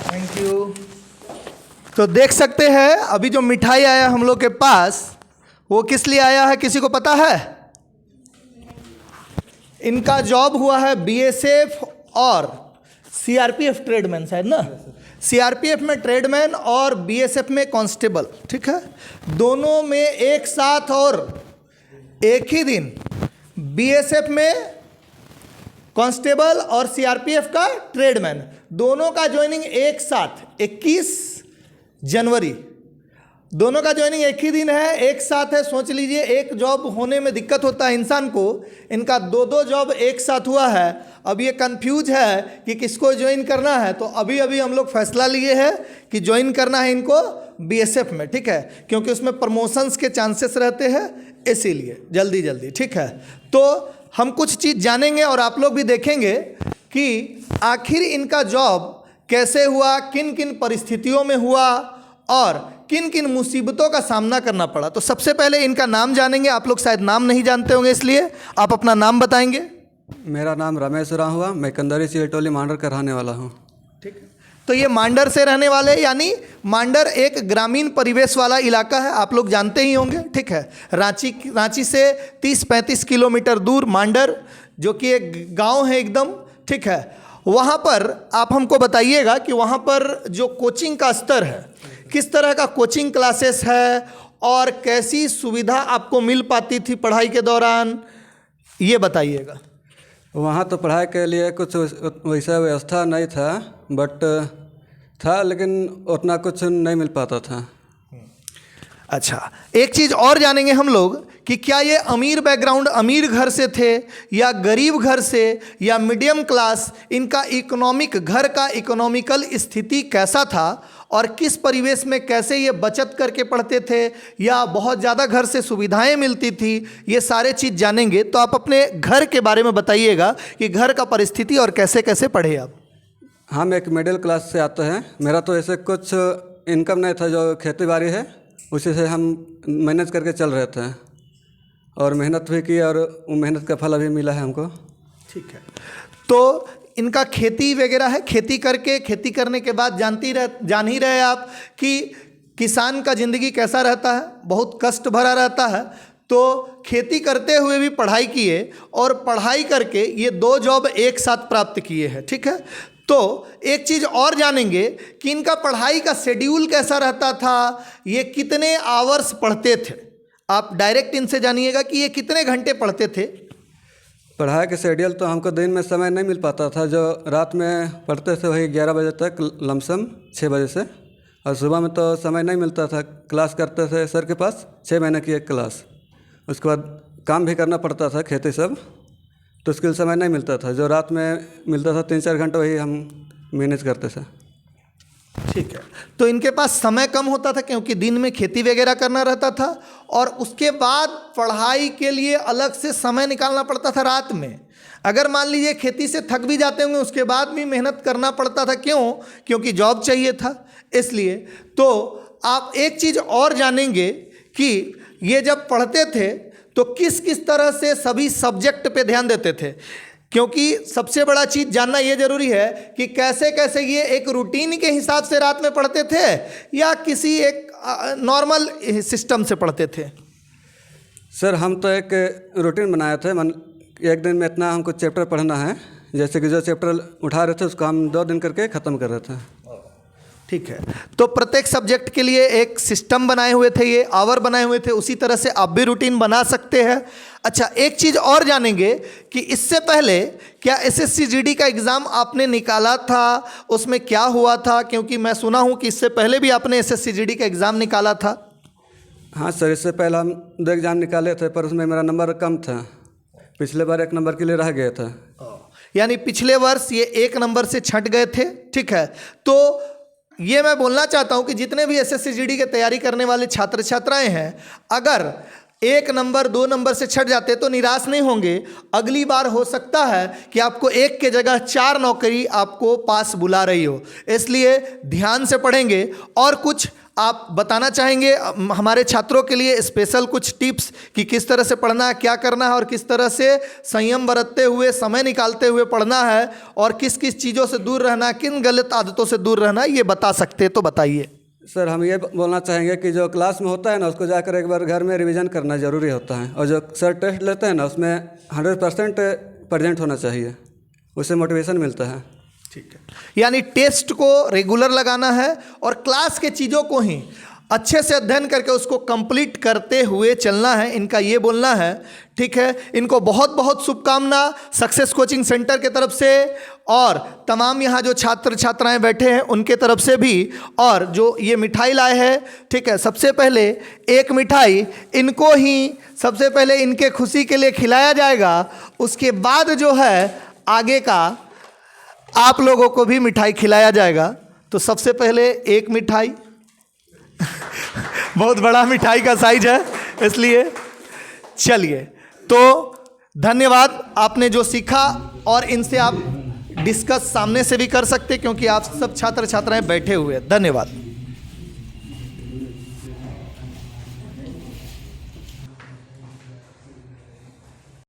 Thank you. तो देख सकते हैं अभी जो मिठाई आया हम लोग के पास वो किस लिए आया है, किसी को पता है? इनका जॉब हुआ है बीएसएफ और सीआरपीएफ ट्रेडमैन, शायद ना, सीआरपीएफ में ट्रेडमैन और बीएसएफ में कांस्टेबल, ठीक है। दोनों में एक साथ और एक ही दिन बीएसएफ में कांस्टेबल और सीआरपीएफ का ट्रेडमैन, दोनों का ज्वाइनिंग एक साथ 21 जनवरी, दोनों का ज्वाइनिंग एक ही दिन है, एक साथ है। सोच लीजिए, एक जॉब होने में दिक्कत होता है इंसान को, इनका दो जॉब एक साथ हुआ है। अब ये कंफ्यूज है कि किसको ज्वाइन करना है, तो अभी अभी हम लोग फैसला लिए हैं कि ज्वाइन करना है इनको बीएसएफ में, ठीक है, क्योंकि उसमें प्रमोशंस के चांसेस रहते हैं, इसीलिए जल्दी, ठीक है। तो हम कुछ चीज़ जानेंगे और आप लोग भी देखेंगे कि आखिर इनका जॉब कैसे हुआ, किन किन परिस्थितियों में हुआ और किन किन मुसीबतों का सामना करना पड़ा। तो सबसे पहले इनका नाम जानेंगे। आप लोग शायद नाम नहीं जानते होंगे, इसलिए आप अपना नाम बताएंगे। मेरा नाम रमेश राम हुआ, मैं कंदरी सीलटोली मांडर का रहने वाला हूँ। ठीक है, तो ये मांडर से रहने वाले, यानी मांडर एक ग्रामीण परिवेश वाला इलाका है, आप लोग जानते ही होंगे, ठीक है। रांची से 30-35 किलोमीटर दूर मांडर, जो कि एक गांव है एकदम, ठीक है। वहाँ पर आप हमको बताइएगा कि वहाँ पर जो कोचिंग का स्तर है, किस तरह का कोचिंग क्लासेस है और कैसी सुविधा आपको मिल पाती थी पढ़ाई के दौरान, ये बताइएगा। वहाँ तो पढ़ाई के लिए कुछ वैसा व्यवस्था नहीं था, बट था, लेकिन उतना कुछ नहीं मिल पाता था। अच्छा, एक चीज़ और जानेंगे हम लोग कि क्या ये अमीर बैकग्राउंड, अमीर घर से थे या गरीब घर से या मीडियम क्लास, इनका इकोनॉमिक, घर का इकोनॉमिकल स्थिति कैसा था और किस परिवेश में कैसे ये बचत करके पढ़ते थे या बहुत ज़्यादा घर से सुविधाएं मिलती थी, ये सारे चीज़ जानेंगे। तो आप अपने घर के बारे में बताइएगा कि घर का परिस्थिति और कैसे कैसे पढ़े आप। हम एक मिडिल क्लास से आते हैं। मेरा तो ऐसे कुछ इनकम नहीं था, जो खेती बाड़ी है उसी से हम मैनेज करके चल रहे थे और मेहनत भी की और मेहनत का फल अभी मिला है हमको। ठीक है, तो इनका खेती वगैरह है, खेती करने के बाद जान ही रहे आप कि किसान का ज़िंदगी कैसा रहता है, बहुत कष्ट भरा रहता है। तो खेती करते हुए भी पढ़ाई किए और पढ़ाई करके ये 2 जॉब एक साथ प्राप्त किए हैं, ठीक है। तो एक चीज़ और जानेंगे कि इनका पढ़ाई का शेड्यूल कैसा रहता था, ये कितने आवर्स पढ़ते थे। आप डायरेक्ट इनसे जानिएगा कि ये कितने घंटे पढ़ते थे। पढ़ाई के शेड्यूल तो हमको दिन में समय नहीं मिल पाता था, जो रात में पढ़ते थे वही 11 बजे तक, लमसम 6 बजे से, और सुबह में तो समय नहीं मिलता था। क्लास करते थे सर के पास, 6 महीने की एक क्लास, उसके बाद काम भी करना पड़ता था, खेती सब, तो उसके लिए समय नहीं मिलता था। जो रात में मिलता था 3-4 घंटे, वही हम मैनेज करते थे। ठीक है, तो इनके पास समय कम होता था क्योंकि दिन में खेती वगैरह करना रहता था और उसके बाद पढ़ाई के लिए अलग से समय निकालना पड़ता था रात में। अगर मान लीजिए खेती से थक भी जाते होंगे, उसके बाद भी मेहनत करना पड़ता था। क्यों? क्योंकि जॉब चाहिए था, इसलिए। तो आप एक चीज़ और जानेंगे कि ये जब पढ़ते थे तो किस किस तरह से सभी सब्जेक्ट पे ध्यान देते थे, क्योंकि सबसे बड़ा चीज़ जानना ये ज़रूरी है कि कैसे कैसे ये एक रूटीन के हिसाब से रात में पढ़ते थे या किसी एक नॉर्मल सिस्टम से पढ़ते थे। सर, हम तो एक रूटीन बनाए थे। एक दिन में इतना हमको चैप्टर पढ़ना है, जैसे कि जो चैप्टर उठा रहे थे उसको हम 2 दिन करके ख़त्म कर रहे थे। ठीक है, तो प्रत्येक सब्जेक्ट के लिए एक सिस्टम बनाए हुए थे, ये आवर बनाए हुए थे, उसी तरह से आप भी रूटीन बना सकते हैं। अच्छा, एक चीज़ और जानेंगे कि इससे पहले क्या एसएससी जीडी का एग्ज़ाम आपने निकाला था, उसमें क्या हुआ था? क्योंकि मैं सुना हूं कि इससे पहले भी आपने एसएससी जीडी का एग्ज़ाम निकाला था। हाँ सर, इससे पहले हम 2 एग्ज़ाम निकाले थे, पर उसमें मेरा नंबर कम था। पिछले बार 1 नंबर के लिए रह गया था, यानी पिछले वर्ष ये 1 नंबर से छंट गए थे, ठीक है। तो ये मैं बोलना चाहता हूं कि जितने भी एसएससी जीडी की तैयारी करने वाले छात्र छात्राएं हैं, अगर 1 नंबर 2 नंबर से छट जाते तो निराश नहीं होंगे। अगली बार हो सकता है कि आपको 1 के जगह 4 नौकरी आपको पास बुला रही हो, इसलिए ध्यान से पढ़ेंगे और कुछ आप बताना चाहेंगे हमारे छात्रों के लिए स्पेशल कुछ टिप्स कि किस तरह से पढ़ना है, क्या करना है और किस तरह से संयम बरतते हुए समय निकालते हुए पढ़ना है और किस किस चीज़ों से दूर रहना है, किन गलत आदतों से दूर रहना है, ये बता सकते तो बताइए। सर हम ये बोलना चाहेंगे कि जो क्लास में होता है ना उसको जाकर एक बार घर में रिवीजन करना ज़रूरी होता है, और जो सर टेस्ट लेते हैं ना उसमें 100% प्रेजेंट होना चाहिए, उससे मोटिवेशन मिलता है। ठीक है, यानी टेस्ट को रेगुलर लगाना है और क्लास के चीज़ों को ही अच्छे से अध्ययन करके उसको कंप्लीट करते हुए चलना है, इनका ये बोलना है। ठीक है, इनको बहुत बहुत शुभकामना सक्सेस कोचिंग सेंटर के तरफ से और तमाम यहाँ जो छात्र छात्राएं बैठे हैं उनके तरफ से भी। और जो ये मिठाई लाए हैं, ठीक है, सबसे पहले एक मिठाई इनको ही सबसे पहले इनके खुशी के लिए खिलाया जाएगा, उसके बाद जो है आगे का आप लोगों को भी मिठाई खिलाया जाएगा। तो सबसे पहले एक मिठाई बहुत बड़ा मिठाई का साइज है, इसलिए चलिए। तो धन्यवाद, आपने जो सीखा, और इनसे आप डिस्कस सामने से भी कर सकते क्योंकि आप सब छात्र छात्राएं बैठे हुए हैं। धन्यवाद।